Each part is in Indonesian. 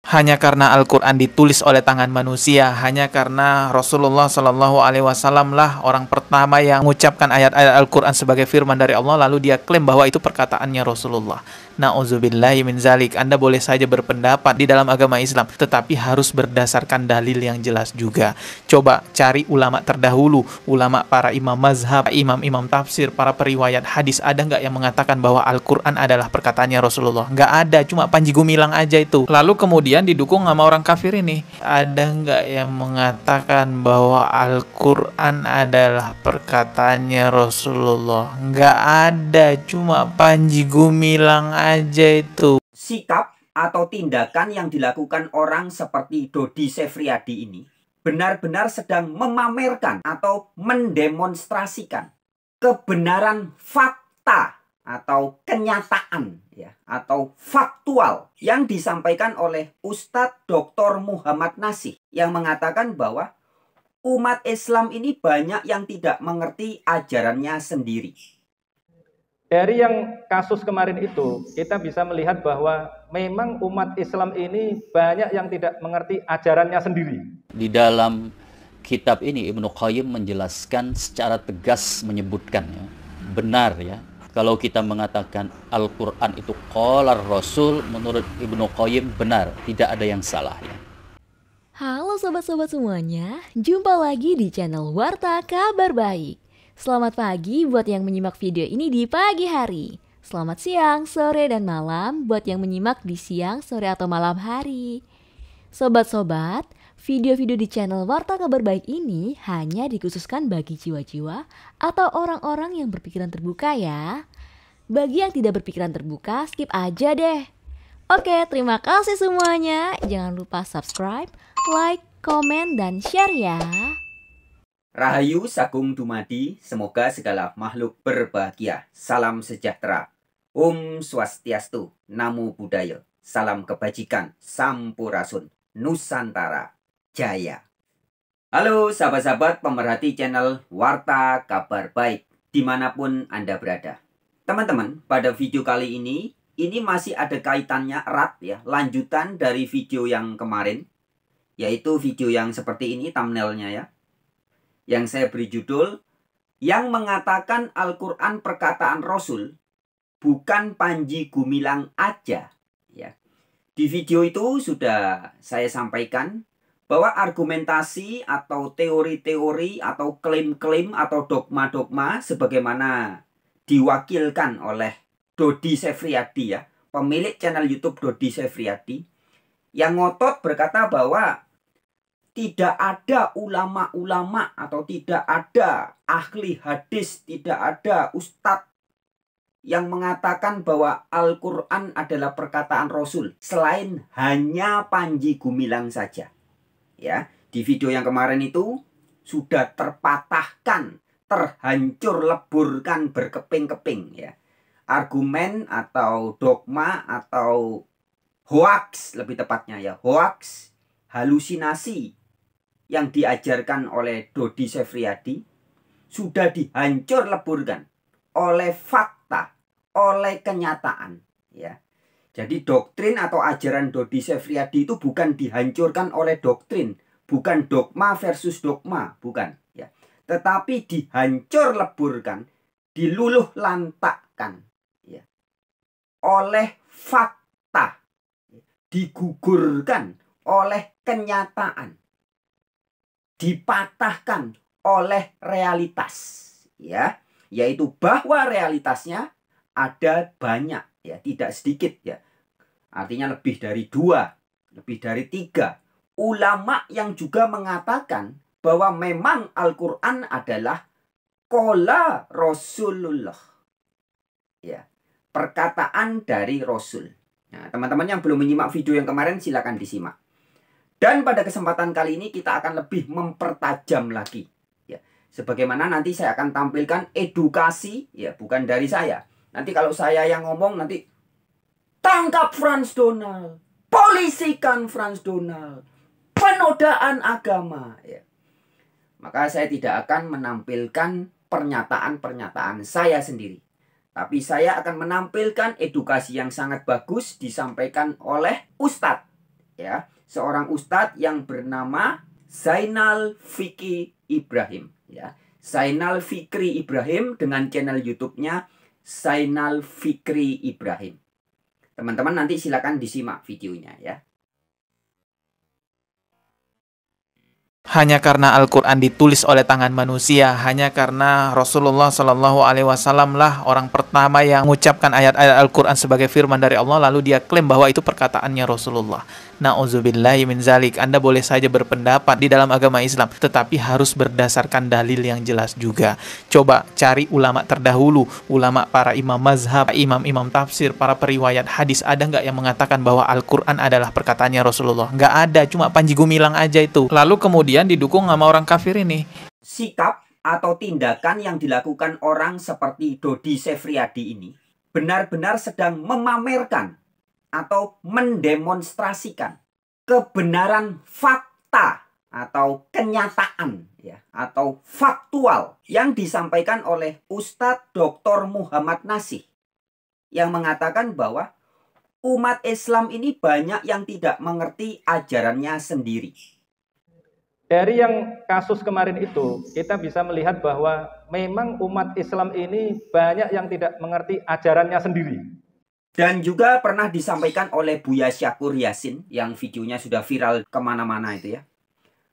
hanya karena Al-Quran ditulis oleh tangan manusia, hanya karena Rasulullah Shallallahu Alaihi Wasallam lah orang pertama yang mengucapkan ayat-ayat Al-Quran sebagai firman dari Allah, lalu dia klaim bahwa itu perkataannya Rasulullah. Na'udzubillahi min zalik. Anda boleh saja berpendapat di dalam agama Islam, tetapi harus berdasarkan dalil yang jelas juga. Coba cari ulama terdahulu, ulama para imam mazhab, imam-imam tafsir, para periwayat hadis, ada nggak yang mengatakan bahwa Al-Quran adalah perkataannya Rasulullah? Nggak ada, cuma Panji Gumilang aja itu. Lalu kemudian didukung sama orang kafir ini. Ada nggak yang mengatakan bahwa Al-Quran adalah perkataannya Rasulullah? Nggak ada, cuma Panji Gumilang aja itu. Sikap atau tindakan yang dilakukan orang seperti Dodi Sefriadi ini benar-benar sedang memamerkan atau mendemonstrasikan kebenaran fakta atau kenyataan ya, atau faktual yang disampaikan oleh Ustadz Dr. Muhammad Nasih yang mengatakan bahwa umat Islam ini banyak yang tidak mengerti ajarannya sendiri. Dari yang kasus kemarin itu, kita bisa melihat bahwa memang umat Islam ini banyak yang tidak mengerti ajarannya sendiri. Di dalam kitab ini Ibnu Qayyim menjelaskan secara tegas menyebutkan ya, benar ya. Kalau kita mengatakan Al-Quran itu qala Rasul, menurut Ibnu Qayyim benar, tidak ada yang salah ya. Halo sobat-sobat semuanya, jumpa lagi di channel Warta Kabar Baik. Selamat pagi buat yang menyimak video ini di pagi hari. Selamat siang, sore, dan malam buat yang menyimak di siang, sore, atau malam hari. Sobat-sobat, video-video di channel Warta Kabar Baik ini hanya dikhususkan bagi jiwa-jiwa atau orang-orang yang berpikiran terbuka ya. Bagi yang tidak berpikiran terbuka, skip aja deh. Oke, terima kasih semuanya. Jangan lupa subscribe, like, komen, dan share ya. Rahayu Sagung Dumadi, semoga segala makhluk berbahagia. Salam sejahtera. Om Swastiastu, Namo Buddhaya. Salam kebajikan, Sampurasun, Nusantara Jaya. Halo sahabat-sahabat pemerhati channel Warta Kabar Baik, dimanapun Anda berada. Teman-teman, pada video kali ini masih ada kaitannya erat ya, lanjutan dari video yang kemarin, yaitu video yang seperti ini thumbnailnya ya, yang saya beri judul, yang mengatakan Al-Quran perkataan Rasul, bukan Panji Gumilang aja. Ya. Di video itu sudah saya sampaikan bahwa argumentasi atau teori-teori atau klaim-klaim atau dogma-dogma sebagaimana diwakilkan oleh Dodi Sefriadi ya, pemilik channel YouTube Dodi Sefriadi, yang ngotot berkata bahwa tidak ada ulama-ulama atau tidak ada ahli hadis, tidak ada ustadz yang mengatakan bahwa Al-Quran adalah perkataan Rasul selain hanya Panji Gumilang saja. Ya, di video yang kemarin itu sudah terpatahkan, terhancur leburkan berkeping-keping ya. Argumen atau dogma atau hoax lebih tepatnya ya, hoax, halusinasi yang diajarkan oleh Dodi Sefriadi sudah dihancur leburkan oleh fakta, oleh kenyataan ya. Jadi doktrin atau ajaran Dodi Sefriadi itu bukan dihancurkan oleh doktrin, bukan dogma versus dogma, bukan ya. Tetapi dihancur leburkan, diluluh lantakkan ya, oleh fakta, digugurkan oleh kenyataan, dipatahkan oleh realitas ya, yaitu bahwa realitasnya ada banyak ya, tidak sedikit ya, artinya lebih dari 2, lebih dari 3 ulama yang juga mengatakan bahwa memang Al-Quran adalah qala Rasulullah ya, perkataan dari Rasul. Nah, teman-teman yang belum menyimak video yang kemarin silakan disimak. Dan pada kesempatan kali ini kita akan lebih mempertajam lagi ya. Sebagaimana nanti saya akan tampilkan edukasi ya, bukan dari saya. Nanti kalau saya yang ngomong nanti tangkap Frans Donald, polisikan Frans Donald, penodaan agama ya. Maka saya tidak akan menampilkan pernyataan-pernyataan saya sendiri. Tapi saya akan menampilkan edukasi yang sangat bagus disampaikan oleh Ustadz ya, seorang ustadz yang bernama Zainal Fikri Ibrahim, ya. Zainal Fikri Ibrahim dengan channel YouTube-nya Zainal Fikri Ibrahim. Teman-teman nanti silakan disimak videonya ya. Hanya karena Al-Quran ditulis oleh tangan manusia, hanya karena Rasulullah Shallallahu Alaihi Wasallam lah orang pertama yang mengucapkan ayat-ayat Al-Quran sebagai firman dari Allah, lalu dia klaim bahwa itu perkataannya Rasulullah. Na'udzubillahi min zalik. Anda boleh saja berpendapat di dalam agama Islam, tetapi harus berdasarkan dalil yang jelas juga. Coba cari ulama terdahulu, ulama para imam mazhab, imam-imam tafsir, para periwayat hadis, ada nggak yang mengatakan bahwa Al-Quran adalah perkataannya Rasulullah? Nggak ada, cuma Panji Gumilang aja itu. Lalu kemudian didukung sama orang kafir ini. Sikap atau tindakan yang dilakukan orang seperti Dodi Sefriadi ini benar-benar sedang memamerkan atau mendemonstrasikan kebenaran fakta atau kenyataan ya, atau faktual yang disampaikan oleh Ustadz Dr. Muhammad Nasih yang mengatakan bahwa umat Islam ini banyak yang tidak mengerti ajarannya sendiri. Dari yang kasus kemarin itu, kita bisa melihat bahwa memang umat Islam ini banyak yang tidak mengerti ajarannya sendiri. Dan juga pernah disampaikan oleh Buya Syakur Yasin yang videonya sudah viral kemana-mana itu ya,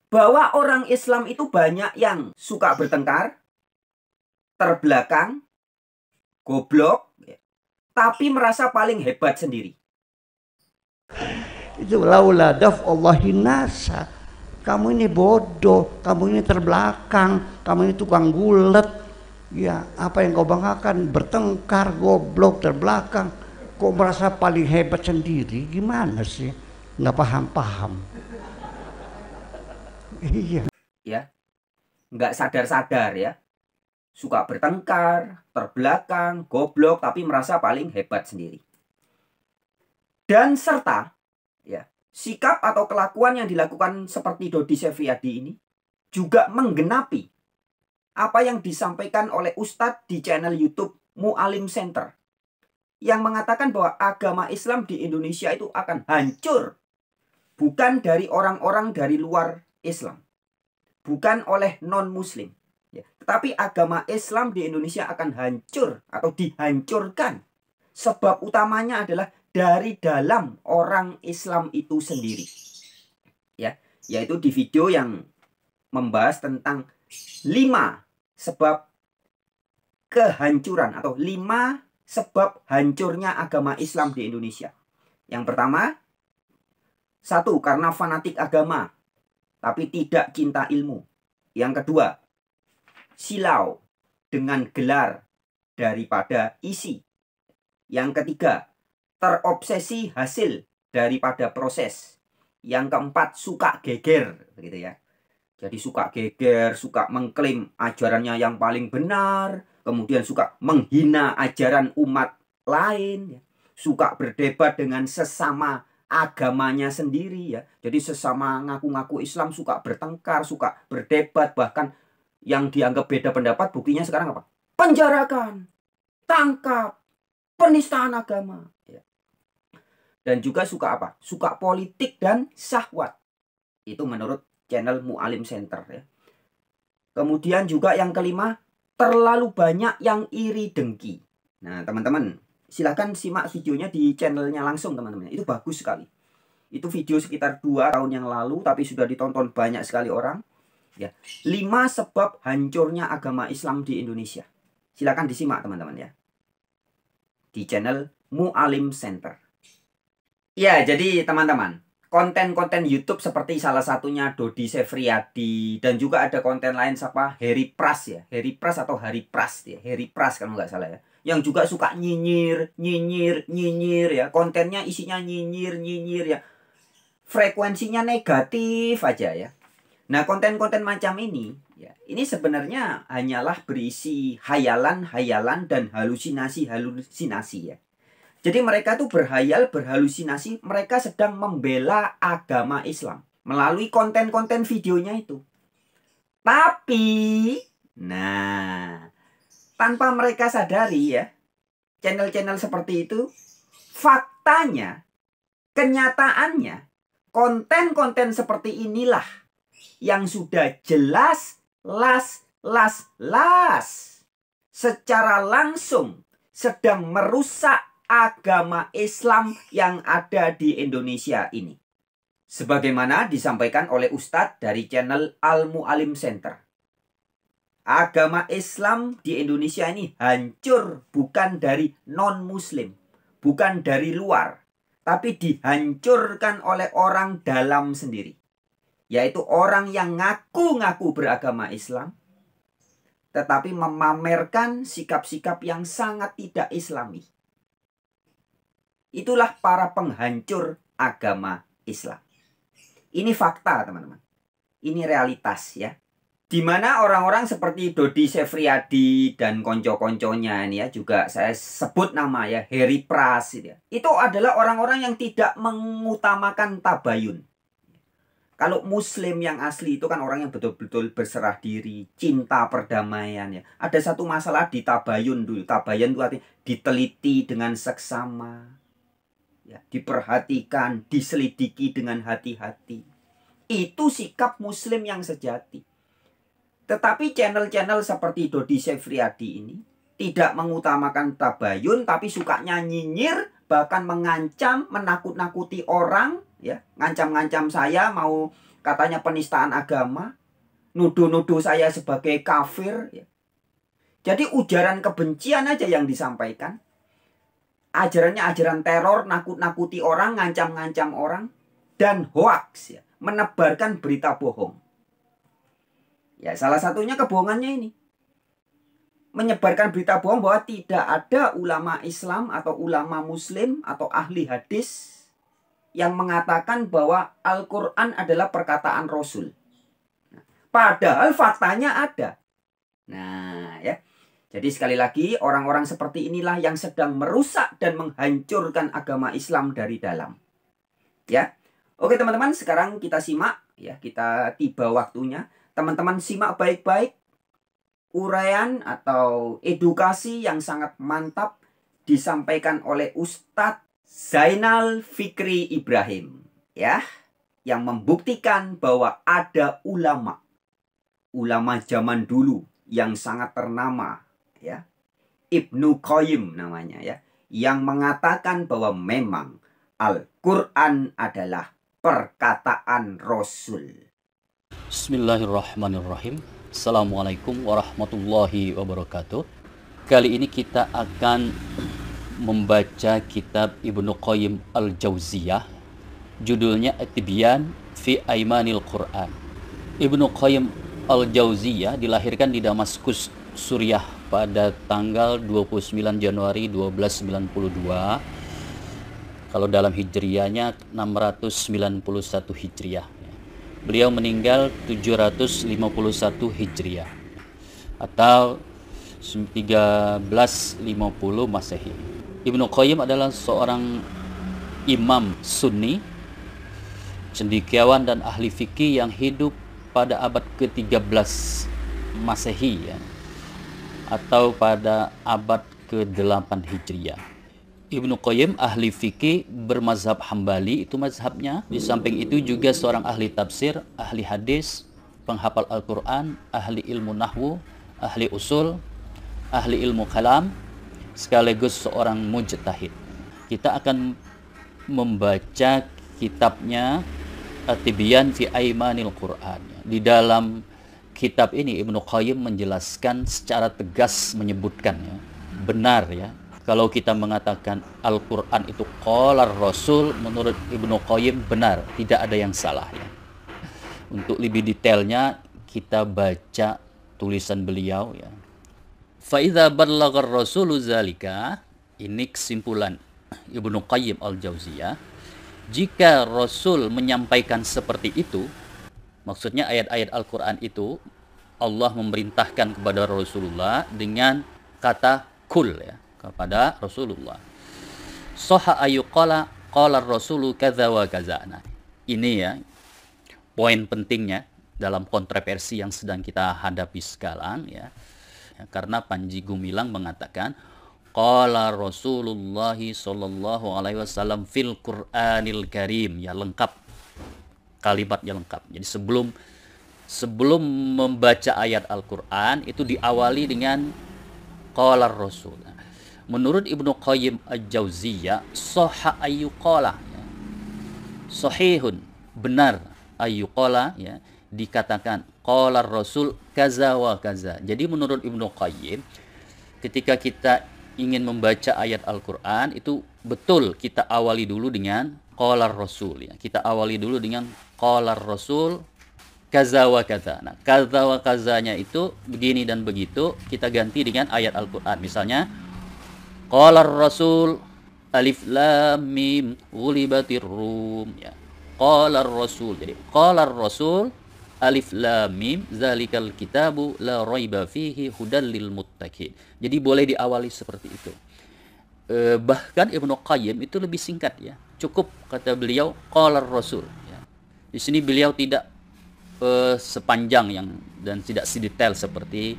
bahwa orang Islam itu banyak yang suka bertengkar, terbelakang, goblok, ya, tapi merasa paling hebat sendiri. Itu laula daf'allahi nasa. Kamu ini bodoh, kamu ini terbelakang, kamu ini tukang gulet. Ya, apa yang kau banggakan? Bertengkar, goblok, terbelakang. Kok merasa paling hebat sendiri? Gimana sih? Nggak paham-paham. Iya. Ya, nggak sadar-sadar ya. Suka bertengkar, terbelakang, goblok, tapi merasa paling hebat sendiri. Dan serta, ya, sikap atau kelakuan yang dilakukan seperti Dodi Sefriadi ini juga menggenapi apa yang disampaikan oleh Ustadz di channel YouTube Mu'alim Center yang mengatakan bahwa agama Islam di Indonesia itu akan hancur bukan dari orang-orang dari luar Islam, bukan oleh non-muslim, ya, tetapi agama Islam di Indonesia akan hancur atau dihancurkan. Sebab utamanya adalah dari dalam orang Islam itu sendiri. Ya, yaitu di video yang membahas tentang 5 sebab kehancuran atau 5 sebab hancurnya agama Islam di Indonesia. Yang pertama, 1, karena fanatik agama tapi tidak cinta ilmu. Yang kedua, silau dengan gelar daripada isi. Yang ketiga, terobsesi hasil daripada proses. Yang keempat, suka geger, begitu ya. Jadi suka geger, suka mengklaim ajarannya yang paling benar, kemudian suka menghina ajaran umat lain, ya. Suka berdebat dengan sesama agamanya sendiri ya. Jadi sesama ngaku-ngaku Islam suka bertengkar, suka berdebat, bahkan yang dianggap beda pendapat buktinya sekarang apa? Penjarakan, tangkap, penistaan agama. Ya. Dan juga suka apa? Suka politik dan syahwat. Itu menurut channel Mu'alim Center ya. Kemudian juga yang kelima, terlalu banyak yang iri dengki. Nah teman-teman, silahkan simak videonya di channelnya langsung teman-teman. Itu bagus sekali. Itu video sekitar 2 tahun yang lalu, tapi sudah ditonton banyak sekali orang. Ya, 5 sebab hancurnya agama Islam di Indonesia. Silahkan disimak teman-teman ya. Di channel Mu'alim Center. Ya, jadi teman-teman, konten-konten YouTube seperti salah satunya Dodi Sefriadi dan juga ada konten lain siapa Harry Pras ya, Harry Pras atau Hari Pras ya, Harry Pras kalau nggak salah ya, yang juga suka nyinyir ya, kontennya isinya nyinyir ya, frekuensinya negatif aja ya. Nah konten-konten macam ini ya, ini sebenarnya hanyalah berisi hayalan dan halusinasi ya. Jadi mereka tuh berhayal, berhalusinasi, mereka sedang membela agama Islam melalui konten-konten videonya itu. Tapi, nah, tanpa mereka sadari ya, channel-channel seperti itu, faktanya, kenyataannya, Konten-konten seperti inilah yang sudah jelas, secara langsung sedang merusak agama Islam yang ada di Indonesia ini. Sebagaimana disampaikan oleh Ustadz dari channel Al-Mu'alim Center. Agama Islam di Indonesia ini hancur bukan dari non-muslim, bukan dari luar, tapi dihancurkan oleh orang dalam sendiri. Yaitu orang yang ngaku-ngaku beragama Islam, tetapi memamerkan sikap-sikap yang sangat tidak islami. Itulah para penghancur agama Islam. Ini fakta, teman-teman. Ini realitas, ya. Di mana orang-orang seperti Dodi Sefriadi dan konco-konconya ini ya, juga saya sebut nama ya, Heri Pras ya. Itu adalah orang-orang yang tidak mengutamakan tabayun. Kalau muslim yang asli itu kan orang yang betul-betul berserah diri, cinta perdamaian ya. Ada satu masalah di tabayun dulu. Tabayun itu artinya diteliti dengan seksama, ya, diperhatikan, diselidiki dengan hati-hati. Itu sikap muslim yang sejati. Tetapi channel-channel seperti Dodi Sefriadi ini tidak mengutamakan tabayun, tapi sukanya nyinyir, bahkan mengancam, menakut-nakuti orang, ya, ngancam-ngancam saya, mau katanya penistaan agama, nuduh-nuduh saya sebagai kafir, ya. Jadi ujaran kebencian aja yang disampaikan. Ajarannya ajaran teror, nakut-nakuti orang, ngancam-ngancam orang, dan hoaks, ya, menebarkan berita bohong. Ya, salah satunya kebohongannya ini. Menyebarkan berita bohong bahwa tidak ada ulama Islam atau ulama Muslim atau ahli hadis yang mengatakan bahwa Al-Quran adalah perkataan Rasul. Padahal faktanya ada. Nah, ya. Jadi sekali lagi, orang-orang seperti inilah yang sedang merusak dan menghancurkan agama Islam dari dalam. Ya. Oke, teman-teman, sekarang kita simak, ya, kita tiba waktunya. Teman-teman simak baik-baik uraian atau edukasi yang sangat mantap disampaikan oleh Ustadz Zainal Fikri Ibrahim, ya, yang membuktikan bahwa ada ulama zaman dulu yang sangat ternama, ya, Ibnu Qayyim namanya, ya, yang mengatakan bahwa memang Al-Quran adalah perkataan Rasul. Bismillahirrahmanirrahim. Assalamualaikum warahmatullahi wabarakatuh. Kali ini kita akan membaca kitab Ibnu Qayyim Al-Jauziyah. Judulnya At-Tibyan fi Aimanil Quran. Ibnu Qayyim Al-Jauziyah dilahirkan di Damaskus, Suriah pada tanggal 29 Januari 1292. Kalau dalam hijriyahnya 691 hijriyah. Beliau meninggal 751 Hijriah atau 1350 Masehi. Ibnu Qayyim adalah seorang imam Sunni, cendekiawan dan ahli fikih yang hidup pada abad ke-13 Masehi, ya, atau pada abad ke-8 Hijriah. Ibnu Qayyim ahli fikih bermazhab Hambali, itu mazhabnya. Di samping itu juga seorang ahli tafsir, ahli hadis, penghafal Al-Quran, ahli ilmu nahwu, ahli usul, ahli ilmu kalam, sekaligus seorang mujtahid. Kita akan membaca kitabnya At-Tibyan fi Aimanil Quran. Di dalam kitab ini Ibnu Qayyim menjelaskan secara tegas, menyebutkan, ya, benar, ya, kalau kita mengatakan Al-Quran itu qalar Rasul, menurut Ibnu Qayyim benar, tidak ada yang salah, ya. Untuk lebih detailnya kita baca tulisan beliau, ya. Fa idza ballagar rasulu zalika, ini kesimpulan Ibnu Qayyim Al-Jauziyah. Jika Rasul menyampaikan seperti itu, maksudnya ayat-ayat Al-Quran itu Allah memerintahkan kepada Rasulullah dengan kata kul, ya, kepada Rasulullah. Soha ayuqala qala rasulu kadza wa kadza. Nah, ini, ya, poin pentingnya dalam kontroversi yang sedang kita hadapi sekarang, ya. Karena Panji Gumilang mengatakan qala Rasulullah sallallahu alaihi wasallam fil Qur'anil Karim, ya, lengkap kalimatnya lengkap. Jadi sebelum membaca ayat Al-Qur'an itu diawali dengan qala Rasul. Menurut Ibnu Qayyim Al-Jauziyah, sahha ayyuqala, ya. Sahihun, benar, ayyuqala, ya, dikatakan qala Rasul kaza wa kaza. Jadi menurut Ibnu Qayyim, ketika kita ingin membaca ayat Al-Qur'an itu betul kita awali dulu dengan qala Rasul, ya. Kita awali dulu dengan qala Rasul kaza wa kaza. Nah, kaza wa kazanya itu begini dan begitu, kita ganti dengan ayat Al-Qur'an. Misalnya qala Rasul alif lam mim ghulibatir rum, ya. Qala Rasul. Jadi qala Rasul alif lam mim zalikal kitabu la raiba fihi hudal lil muttaqin. Jadi boleh diawali seperti itu. Bahkan Ibnu Qayyim itu lebih singkat, ya. Cukup kata beliau qala Rasul, ya. Di sini beliau tidak sepanjang yang dan tidak sedetail seperti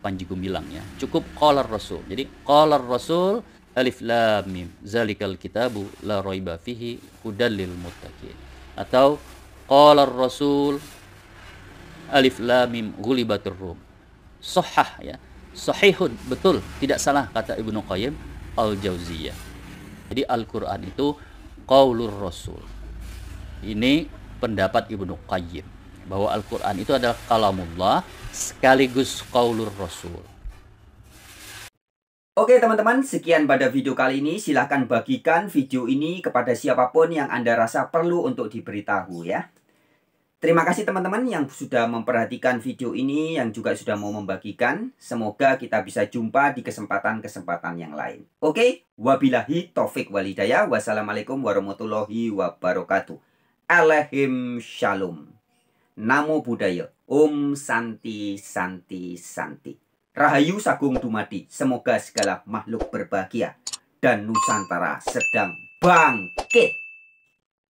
Panji Gumilang, ya. Cukup qala Rasul. Jadi qala Rasul alif lam mim zalikal kitabu la raiba fihi hudal lil muttaqin. Atau qala Rasul alif lam mim ghulibatur rum. Sahah, ya. Sahihun, betul, tidak salah kata Ibnu Qayyim Al-Jauziyah. Jadi Al-Qur'an itu qaulur Rasul. Ini pendapat Ibnu Qayyim bahwa Al-Qur'an itu adalah kalamullah sekaligus qaulur Rasul. Oke teman-teman, sekian pada video kali ini. Silahkan bagikan video ini kepada siapapun yang Anda rasa perlu untuk diberitahu, ya. Terima kasih teman-teman yang sudah memperhatikan video ini, yang juga sudah mau membagikan. Semoga kita bisa jumpa di kesempatan-kesempatan yang lain. Oke, wabillahi taufik walhidayah. Wassalamualaikum warahmatullahi wabarakatuh. Alehim shalom. Namo Buddhaya. Om Santi Santi Santi. Rahayu Sagung Dumadi. Semoga segala makhluk berbahagia dan Nusantara sedang bangkit.